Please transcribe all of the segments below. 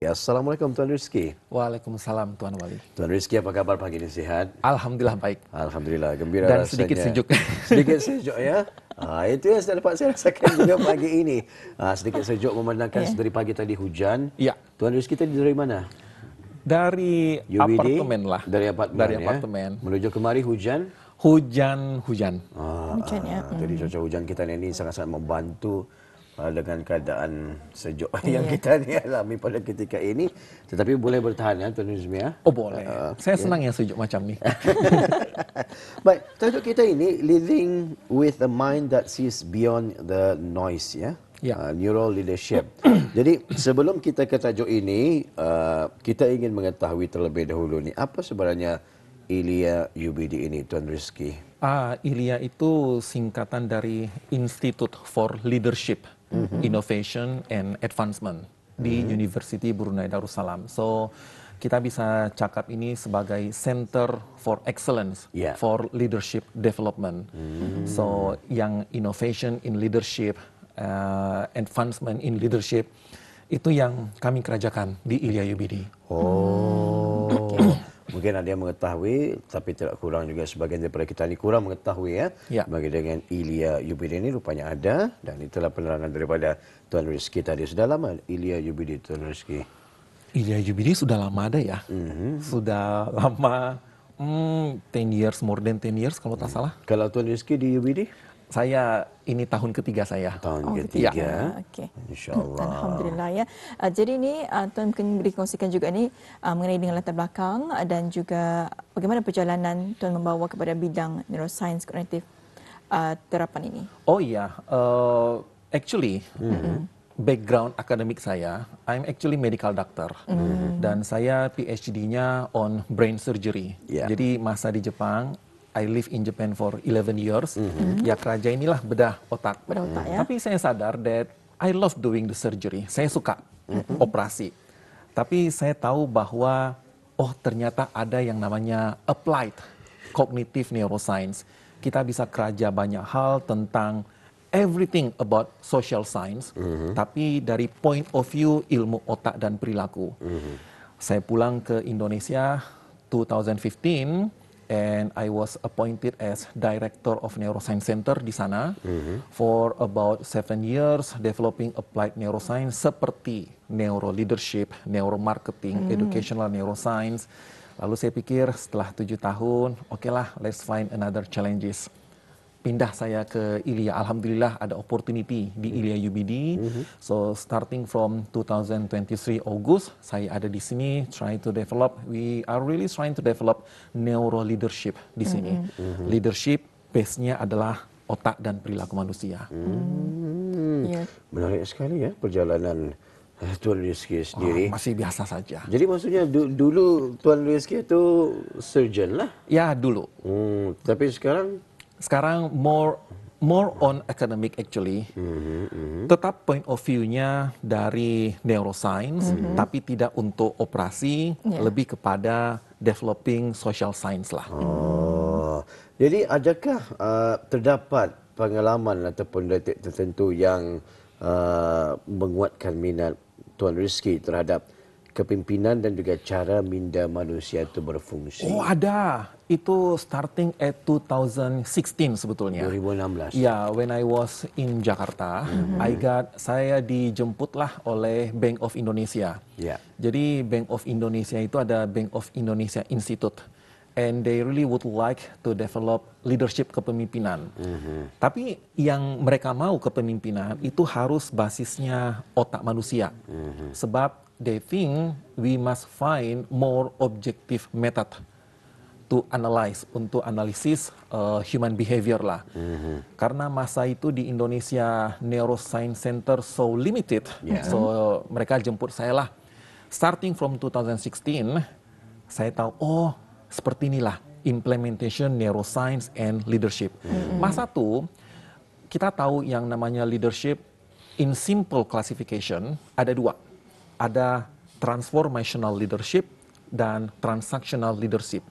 Ya, Assalamualaikum Tuan Rizky. Waalaikumsalam Tuan Wali. Tuan Rizky, apa kabar pagi ini, sihat? Alhamdulillah baik. Alhamdulillah, gembira Dan rasanya. sedikit sejuk. Sedikit sejuk ya. Itu yang dapat saya rasakan juga pagi ini. Sedikit sejuk memandangkan dari pagi tadi hujan. Iya. Tuan Rizky tadi dari mana? Dari UBD? apartemen lah. Dari apartemen, Dari ya? apartemen. Menuju kemari hujan? Hujan. Hujan ya. Jadi cuaca hujan kita ini sangat-sangat membantu dengan keadaan sejuk yang kita ni alami pada ketika ini. Tetapi boleh bertahan ya Tuan Rizmi ya? Oh boleh. Saya senang yang sejuk macam ni. Baik, tajuk kita ini living with a mind that sees beyond the noise ya. Ya. Neural leadership. Jadi sebelum kita ke tajuk ini, kita ingin mengetahui terlebih dahulu ni apa sebenarnya ILIA UBD ini, Tuan Rizky? ILIA itu singkatan dari Institute for Leadership, Innovation and Advancement di University Brunei Darussalam. So kita bisa cakap ini sebagai Center for Excellence for Leadership Development. So yang innovation in leadership, advancement in leadership itu yang kami kerjakan di ILIA UBD. Mungkin ada yang mengetahui, tapi tidak kurang juga sebagian daripada kita ini kurang mengetahui ya. Bagi dengan ILIA UBD ini rupanya ada, dan itulah penerangan daripada Tuan Rizky tadi. Sudah lama ILIA UBD, Tuan Rizky? ILIA UBD sudah lama ada ya. Sudah lama, 10 years, more than 10 years kalau tak salah. Kalau Tuan Rizky di UBD? Saya, ini tahun ketiga saya. Tahun ketiga. Okey. InsyaAllah. Alhamdulillah ya. Jadi ini Tuan mungkin dikongsikan juga ni mengenai dengan latar belakang dan juga bagaimana perjalanan Tuan membawa kepada bidang neuroscience kognitif terapan ini. Oh iya, actually background akademik saya, I'm actually medical doctor dan saya PhD-nya on brain surgery. Jadi masa di Jepang, I live in Japan for 11 years. Ya kerja inilah bedah otak. Ya. Tapi saya sadar that I love doing the surgery. Saya suka operasi. Tapi saya tahu bahwa ternyata ada yang namanya applied cognitive neuroscience. Kita bisa kerja banyak hal tentang everything about social science, tapi dari point of view ilmu otak dan perilaku. Saya pulang ke Indonesia 2015. And I was appointed as Director of Neuroscience Center di sana for about 7 years, developing applied neuroscience seperti neuro leadership, neuromarketing, educational neuroscience. Lalu saya pikir setelah 7 tahun, okay lah, let's find another challenges. Pindah saya ke ILIA. Alhamdulillah ada opportunity di ILIA UBD. So starting from 2023 August, saya ada di sini trying to develop. We are really trying to develop neuro leadership di sini. Leadership base-nya adalah otak dan perilaku manusia. Menarik sekali ya perjalanan Tuan Rizky sendiri. Masih biasa saja. Jadi maksudnya dulu Tuan Rizky itu surgeon lah? Ya dulu. Tapi sekarang more on academic actually. Tetap point of view-nya dari neuroscience, tapi tidak untuk operasi, lebih kepada developing social science lah. Jadi adakah terdapat pengalaman ataupun detik tertentu yang menguatkan minat Tuan Rizky terhadap kepimpinan dan juga cara minda manusia itu berfungsi? Oh ada. Itu starting at 2016 sebetulnya. 2016. Ya, when I was in Jakarta, saya dijemputlah oleh Bank of Indonesia. Jadi Bank of Indonesia itu ada Bank of Indonesia Institute. And they really would like to develop leadership kepemimpinan. Tapi yang mereka mau kepemimpinan itu harus basisnya otak manusia. Sebab they think we must find more objective method to analyze, untuk analisis human behavior lah. Karena masa itu di Indonesia Neuroscience Center so limited, so mereka jemput saya lah. Starting from 2016, saya tahu, seperti inilah implementation neuroscience and leadership. Masa itu, kita tahu yang namanya leadership in simple classification ada dua. Ada transformational leadership dan transactional leadership.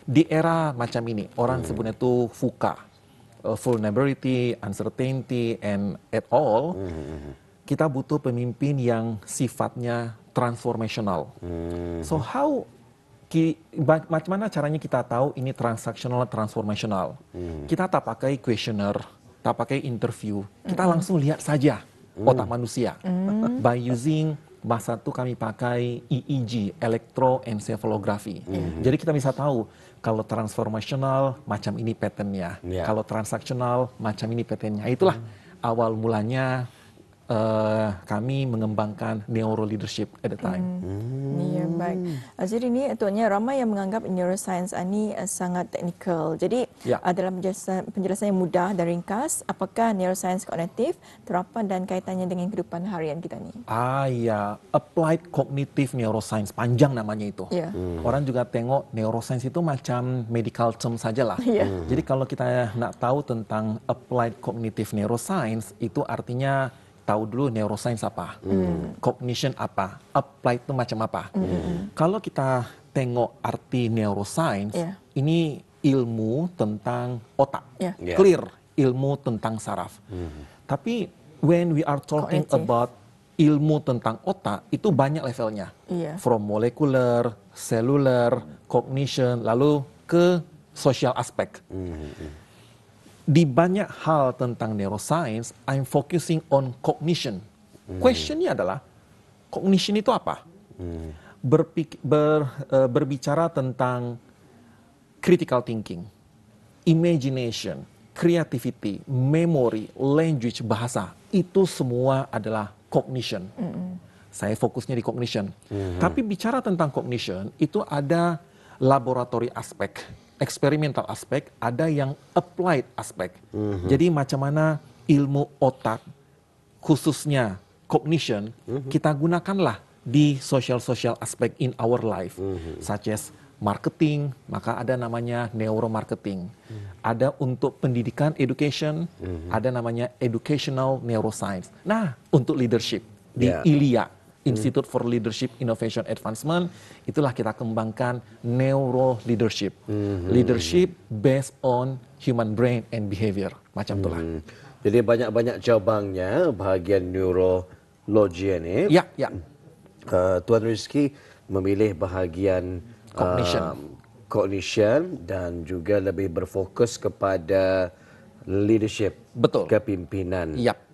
Di era macam ini, orang sebutnya itu VUCA, vulnerability, uncertainty, and at all. kita butuh pemimpin yang sifatnya transformational. So macam mana caranya kita tahu ini transactional, transformational? Kita tak pakai questionnaire, tak pakai interview, kita langsung lihat saja otak manusia. By using masa itu kami pakai EEG, electroencephalography. Jadi kita bisa tahu kalau transformational macam ini patternnya, kalau transaksional macam ini patternnya. Itulah awal mulanya kami mengembangkan neuro leadership at the time. Ya, baik. Jadi ini tuannya ramai yang menganggap neuroscience ini sangat teknikal. Jadi dalam penjelasan yang mudah dan ringkas, apakah neuroscience kognitif terapan dan kaitannya dengan kehidupan harian kita ni? Ya, applied cognitive neuroscience, panjang namanya itu. Orang juga tengok neuroscience itu macam medical term sajalah. Jadi kalau kita nak tahu tentang applied cognitive neuroscience, itu artinya tahu dulu neuroscience apa, cognition apa, applied itu macam apa. Kalau kita tengok arti neuroscience, ini ilmu tentang otak, clear, ilmu tentang saraf. Tapi when we are talking about ilmu tentang otak, itu banyak levelnya. From molecular, cellular, cognition, lalu ke social aspect. Di banyak hal tentang neuroscience, I'm focusing on cognition. Questionnya adalah, cognition itu apa? Berbicara tentang critical thinking, imagination, creativity, memory, language, bahasa. Itu semua adalah cognition. Saya fokusnya di cognition. Tapi bicara tentang cognition, itu ada laboratory aspek, experimental aspek, ada yang applied aspek. Jadi macam mana ilmu otak, khususnya cognition, kita gunakanlah di social aspek in our life, such as marketing, maka ada namanya neuromarketing. Ada untuk pendidikan, education, ada namanya educational neuroscience. Nah, untuk leadership di ILIA, Institute for Leadership Innovation Advancement, itulah kita kembangkan neuro leadership. Leadership based on human brain and behavior. Macam itulah. Jadi banyak-banyak cabangnya bahagian neurologi ini. Ya. Tuan Rizky memilih bahagian cognition dan juga lebih berfokus kepada leadership. Betul. Kepimpinan. Yap.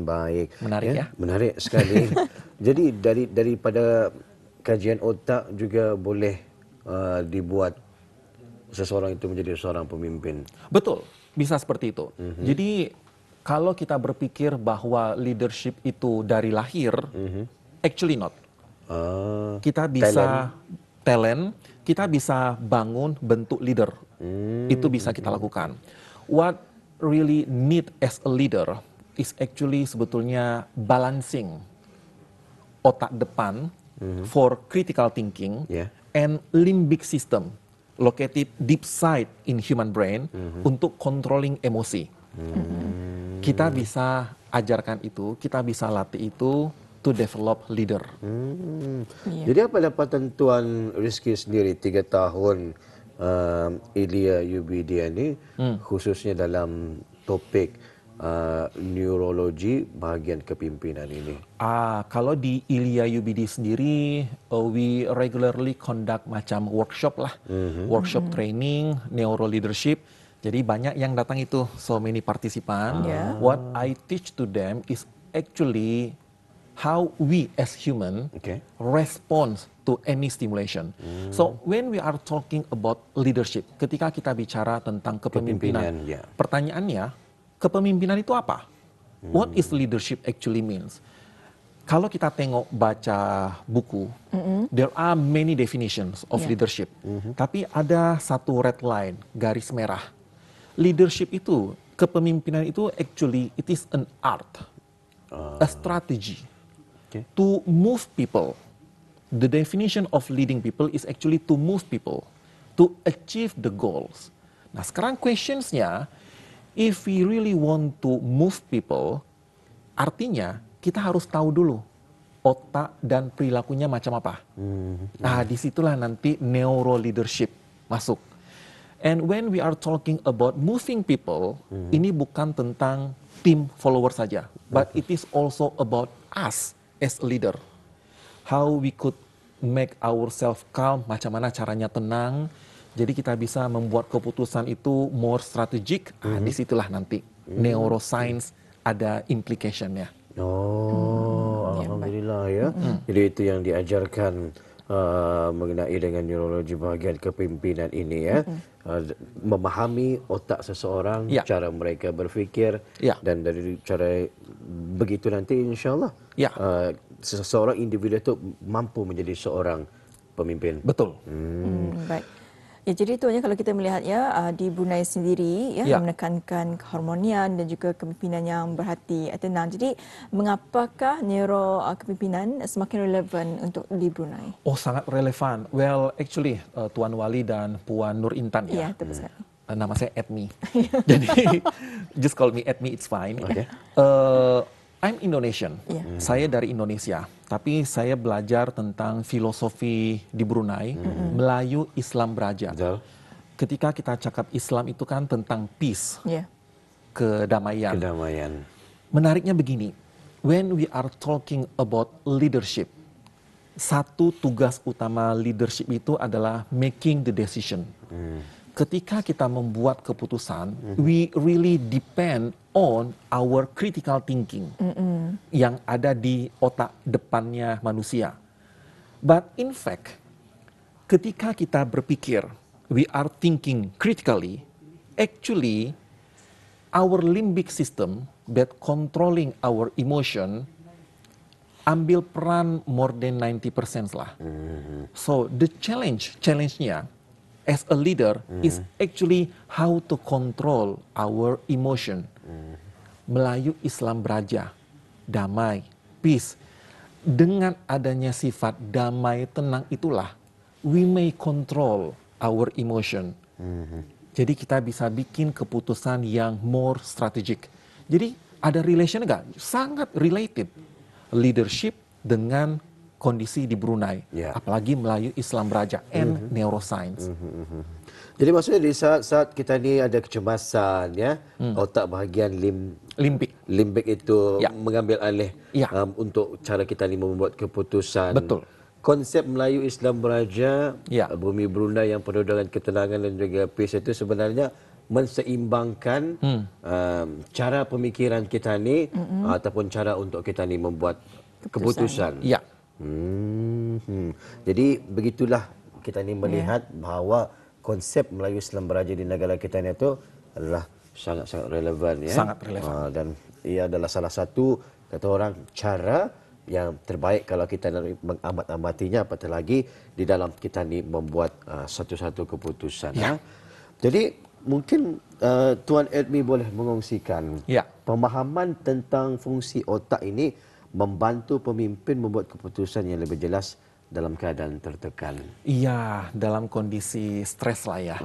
Baik. Menarik ya? Menarik sekali. Jadi daripada kajian otak juga boleh dibuat seseorang itu menjadi seorang pemimpin. Betul, bisa seperti itu. Jadi kalau kita berpikir bahwa leadership itu dari lahir, actually not. Kita bisa talent, kita bisa bangun bentuk leader. Itu bisa kita lakukan. What really need as a leader is actually sebetulnya balancing otak depan for critical thinking and limbic system located deep side in human brain untuk controlling emosi. Kita bisa ajarkan itu, kita bisa latih itu to develop leader. Jadi apa dapatan Tuan Rizky sendiri 3 tahun ILIA UBD ini khususnya dalam topik neurologi bahagian kepimpinan ini? Kalau di ILIA UBD sendiri, we regularly conduct macam workshop lah, workshop training, neuro leadership. Jadi banyak yang datang itu, so many participants. What I teach to them is actually how we as human respond to any stimulation. So when we are talking about leadership, ketika kita bicara tentang kepemimpinan, pertanyaannya, kepemimpinan itu apa? What is leadership actually means? Kalau kita tengok baca buku, there are many definitions of leadership. Tapi ada satu red line, garis merah. Leadership itu, kepemimpinan itu actually it is an art, a strategy to move people. The definition of leading people is actually to move people, to achieve the goals. Nah sekarang questionsnya, if we really want to move people, artinya kita harus tahu dulu otak dan perilakunya macam apa. Nah disitulah nanti neuro leadership masuk. And when we are talking about moving people, ini bukan tentang tim follower saja, but it is also about us as a leader. How we could make ourselves calm, macam mana caranya tenang, jadi kita bisa membuat keputusan itu more strategic. Disitulah nanti neuroscience ada implication-nya. Alhamdulillah ya. Jadi itu yang diajarkan mengenai dengan neurologi bahagian kepimpinan ini ya. Memahami otak seseorang, cara mereka berfikir, dan dari cara begitu nanti insyaAllah seseorang individu itu mampu menjadi seorang pemimpin. Betul. Baik. Ya, jadi itu hanya kalau kita melihat ya di Brunei sendiri menekankan keharmonian dan juga kepimpinan yang berhati tenang. Jadi mengapakah neuro kepimpinan semakin relevan untuk di Brunei? Oh, sangat relevan. Well, actually Tuan Wali dan Puan Nur Intan ya. Tepat sekali. Nama saya Edmi. Jadi just call me Edmi, it's fine. Okay. I'm Indonesian. Saya dari Indonesia, tapi saya belajar tentang filosofi di Brunei, Melayu Islam Beraja. Ketika kita cakap Islam itu kan tentang peace, kedamaian. Menariknya begini, when we are talking about leadership, satu tugas utama leadership itu adalah making the decision. Ketika kita membuat keputusan, we really depend on our critical thinking yang ada di otak depannya manusia. But in fact, ketika kita berpikir, we are thinking critically, actually our limbic system that controlling our emotion ambil peran more than 90% lah. So the challenge-nya as a leader is actually how to control our emotion. Melayu Islam Beraja, damai, peace. Dengan adanya sifat damai, tenang itulah, we may control our emotion. Jadi kita bisa bikin keputusan yang more strategic. Jadi ada relation nggak? Sangat related. Leadership dengan kondisi di Brunei, apalagi Melayu Islam Beraja and neuroscience. Jadi maksudnya di saat kita ni ada kecemasan ya, otak bahagian limbik itu mengambil alih untuk cara kita ni membuat keputusan. Betul. Konsep Melayu Islam Beraja, bumi Brunei yang penuh dengan ketenangan dan juga peace itu sebenarnya menseimbangkan cara pemikiran kita ni ataupun cara untuk kita ni membuat keputusan. Jadi begitulah kita ni melihat bahawa konsep Melayu Islam Beraja di negara kita ni itu adalah sangat-sangat relevan ya. Sangat relevan. Dan ia adalah salah satu kata orang cara yang terbaik kalau kita nak mengamat-amatinya, apatah lagi di dalam kita ni membuat satu-satu keputusan. Jadi mungkin Tuan Edmi boleh mengongsikan pemahaman tentang fungsi otak ini membantu pemimpin membuat keputusan yang lebih jelas dalam keadaan tertekan. Iya, dalam kondisi stres lah ya.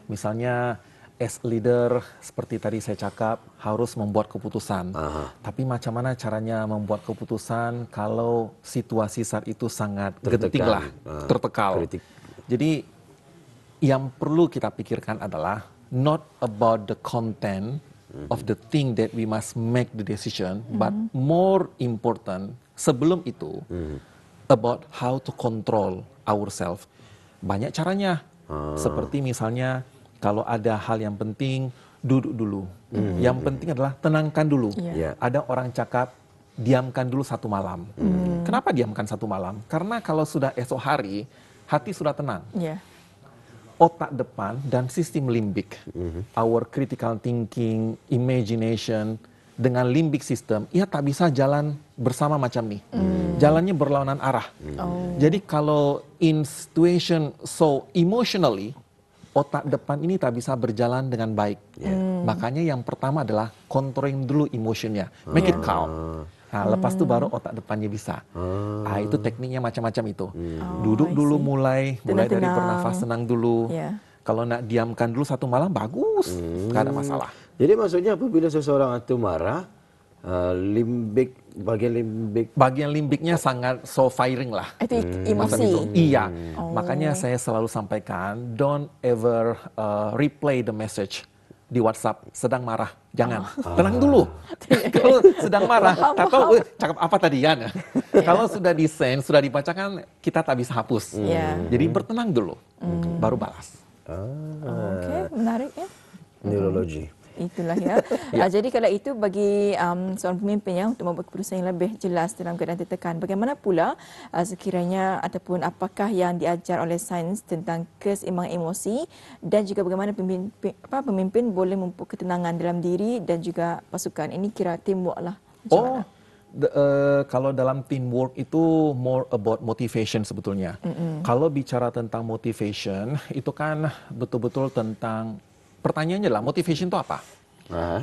Misalnya as leader, seperti tadi saya cakap, harus membuat keputusan. Tapi macam mana caranya membuat keputusan kalau situasi saat itu sangat genting lah, tertekal. Jadi yang perlu kita pikirkan adalah not about the content of the thing that we must make the decision, but more important sebelum itu about how to control ourselves. Banyak caranya, seperti misalnya kalau ada hal yang penting, duduk dulu. Yang penting adalah tenangkan dulu. Ada orang cakap diamkan dulu 1 malam. Kenapa diamkan 1 malam? Karena kalau sudah esok hari, hati sudah tenang. Otak depan dan sistem limbik, our critical thinking, imagination, dengan limbik system, ia tak bisa jalan bersama macam ni. Jalannya berlawanan arah. Jadi kalau in situation so emotionally, otak depan ini tak bisa berjalan dengan baik. Makanya yang pertama adalah controlling dulu emotionnya, make it calm. Nah, lepas itu baru otak depannya bisa. Itu tekniknya macam-macam itu. Duduk dulu mulai dari bernafas tenang dulu. Kalau nak diamkan dulu 1 malam, bagus. Nggak ada masalah. Jadi maksudnya apabila seseorang itu marah, Bagian limbiknya sangat firing lah. Itu emosi. Iya, makanya saya selalu sampaikan, don't ever replay the message di WhatsApp sedang marah. Jangan, tenang dulu. Kalau sedang marah, tahu cakap apa tadi ya? Kalau sudah di-send, sudah dibacakan, kita tak bisa hapus. Jadi bertenang dulu, baru balas. Oke, menarik ya. Neurologi. Itulah ya. Jadi kalau itu bagi seorang pemimpin ya untuk membuat keputusan yang lebih jelas dalam keadaan tertekan. Bagaimana pula sekiranya ataupun apakah yang diajar oleh sains tentang keseimbangan emosi dan juga bagaimana pemimpin boleh memupuk ketenangan dalam diri dan juga pasukan. Ini kira teamwork lah. Kalau dalam teamwork itu more about motivation sebetulnya. Kalau bicara tentang motivation itu kan betul-betul tentang pertanyaannya adalah motivation itu apa?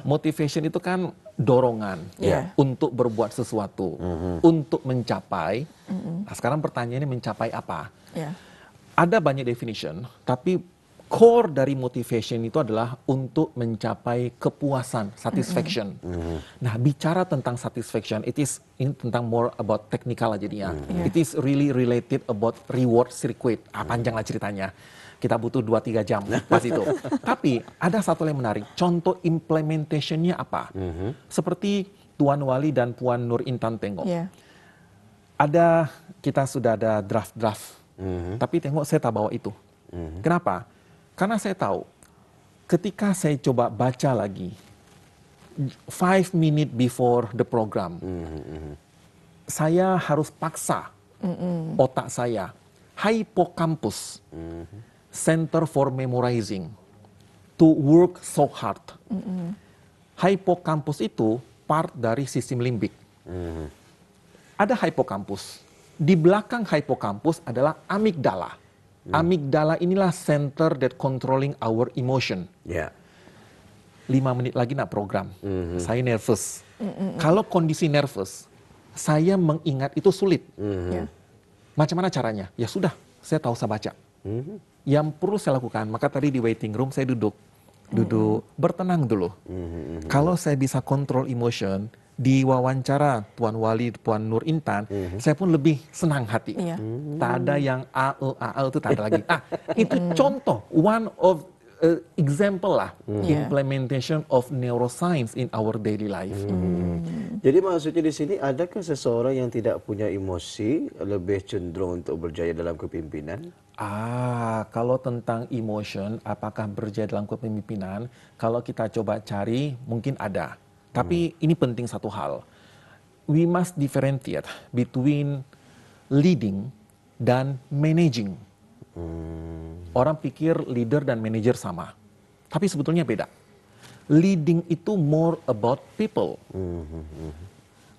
Motivation itu kan dorongan untuk berbuat sesuatu, untuk mencapai. Nah, sekarang pertanyaannya mencapai apa? Ada banyak definition, tapi core dari motivation itu adalah untuk mencapai kepuasan, satisfaction. Nah, bicara tentang satisfaction, ini tentang more about technical aja jadinya. It is really related about reward circuit. Panjang lah ceritanya. Kita butuh 2-3 jam pas itu. Tapi ada satu yang menarik, contoh implementationnya apa? Seperti Tuan Wali dan Puan Nur Intan tengok. Kita sudah ada draft-draft, tapi tengok saya tak bawa itu. Kenapa? Karena saya tahu, ketika saya coba baca lagi, 5 minutes before the program, saya harus paksa otak saya, hippocampus, Center for Memorizing, to work so hard. Hippocampus itu part dari sistem limbik. Ada hippocampus. Di belakang hippocampus adalah amigdala. Amigdala inilah center that controlling our emotion. 5 menit lagi nak program. Saya nervous. Kalau kondisi nervous, saya mengingat itu sulit. Macam mana caranya? Ya sudah, saya tahu saya baca. Yang perlu saya lakukan, maka tadi di waiting room saya duduk, bertenang dulu. Kalau saya bisa kontrol emotion, di wawancara Tuan Wali, Puan Nur Intan, saya pun lebih senang hati. Tak ada yang itu tak ada lagi. Itu contoh, one of example lah, implementation of neuroscience in our daily life. Jadi maksudnya di sini, adakah seseorang yang tidak punya emosi lebih cenderung untuk berjaya dalam kepimpinan? Kalau tentang emotion, apakah berjaya dalam kepemimpinan? Kalau kita coba cari, mungkin ada. Tapi ini penting satu hal. We must differentiate between leading dan managing. Orang pikir leader dan manager sama. Tapi sebetulnya beda. Leading itu more about people.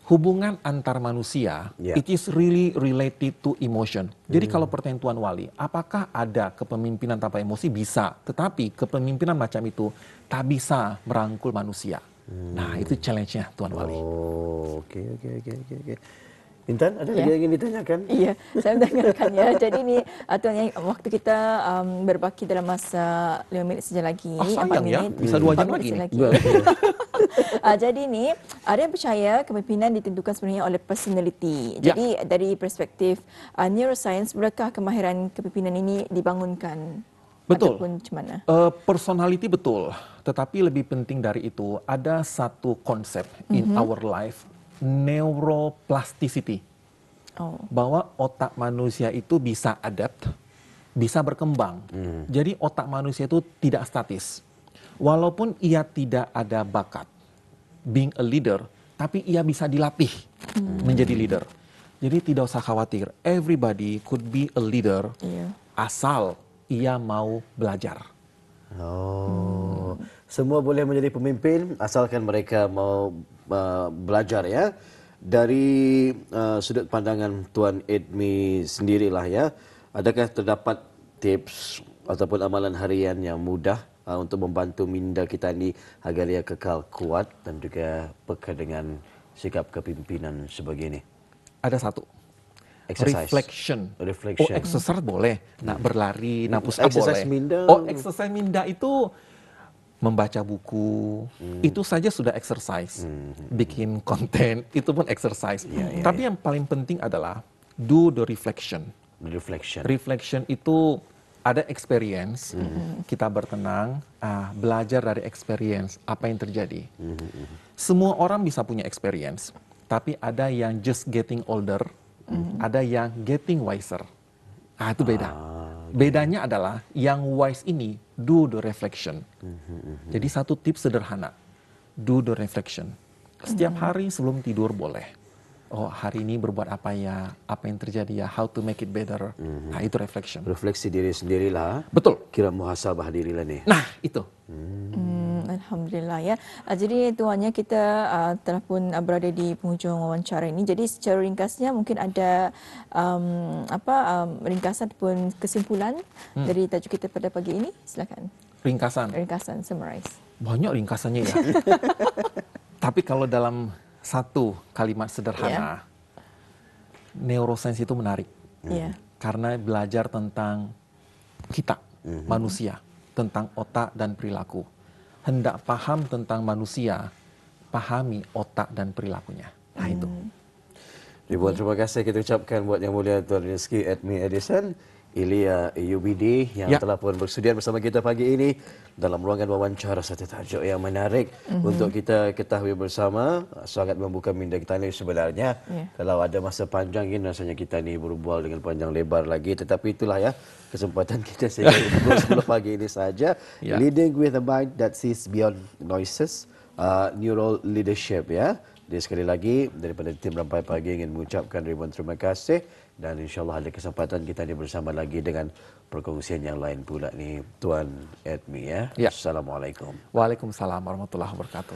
Hubungan antar manusia, it is really related to emotion. Jadi kalau pertanyaan Tuan Wali, apakah ada kepemimpinan tanpa emosi? Bisa. Tetapi kepemimpinan macam itu tak bisa merangkul manusia. Nah, itu challenge-nya Tuan Wali. Oke. Intan, ada lagi yang ingin ditanyakan? Iya, saya mendengarkan ya. Jadi ini Tuan Yang, waktu kita berbaki dalam masa 5 minit saja lagi. Sayang ya, bisa 2 jam lagi. Jadi ini ada yang percaya kepimpinan ditentukan sebenarnya oleh personality. Jadi dari perspektif neuroscience, bolehkah kemahiran kepimpinan ini dibangunkan? Betul. Ataupun macam mana? Personality betul, tetapi lebih penting dari itu ada satu konsep in our life, neuroplasticity. Bahwa otak manusia itu bisa adapt, bisa berkembang. Jadi otak manusia itu tidak statis. Walaupun ia tidak ada bakat being a leader, tapi ia bisa dilatih menjadi leader. Jadi tidak usah khawatir, everybody could be a leader asal ia mau belajar. Semua boleh menjadi pemimpin asalkan mereka mau belajar ya. Dari sudut pandangan Tuan Edmi sendirilah ya, adakah terdapat tips ataupun amalan harian yang mudah untuk membantu minda kita ni agar ia kekal kuat dan juga peka dengan sikap kepimpinan sebegini? Ada satu. Exercise. Reflection. Exercise boleh. Nak berlari, nak push up boleh. Minda. Exercise minda itu membaca buku, itu saja sudah exercise. Bikin konten, itu pun exercise. Tapi yang paling penting adalah do the reflection. Reflection itu ada experience, kita bertenang, belajar dari experience, apa yang terjadi. Semua orang bisa punya experience, tapi ada yang just getting older, ada yang getting wiser. Itu beda. Bedanya adalah yang wise ini do the reflection. Jadi satu tips sederhana, do the reflection. Setiap hari sebelum tidur boleh. Oh, hari ini berbuat apa ya, apa yang terjadi ya, how to make it better. Itu reflection. Refleksi diri sendirilah. Betul. Kira muhasabah dirilah nih. Nah, itu. Alhamdulillah ya. Jadi tuannya kita telah pun berada di penghujung wawancara ini. Jadi secara ringkasnya mungkin ada ringkasan ataupun kesimpulan dari tajuk kita pada pagi ini. Silakan. Ringkasan, summarize. Banyak ringkasannya ya. Tapi kalau dalam satu kalimat sederhana, neuroscience itu menarik. Karena belajar tentang kita, manusia, tentang otak dan perilaku. Hendak paham tentang manusia, pahami otak dan perilakunya. Nah itu. Ribuan terima kasih kita ucapkan buat Yang Mulia Tuan Rizky Edmi Edison, Ilya UBD yang telah pun bersedia bersama kita pagi ini dalam ruangan wawancara satu tajuk yang menarik untuk kita ketahui bersama. Sangat membuka minda kita ni sebenarnya. Kalau ada masa panjang ini rasanya kita ni berbual dengan panjang lebar lagi, tetapi itulah ya kesempatan kita sehingga pukul 10 pagi ini saja. Leading with a mind that sees beyond noises, neural leadership ya. Jadi sekali lagi daripada tim Rampai Pagi ingin mengucapkan ribuan terima kasih dan insyaAllah ada kesempatan kita ni bersama lagi dengan perkongsian yang lain pula ni Tuan Edmi ya. Assalamualaikum. Waalaikumsalam warahmatullahi wabarakatuh.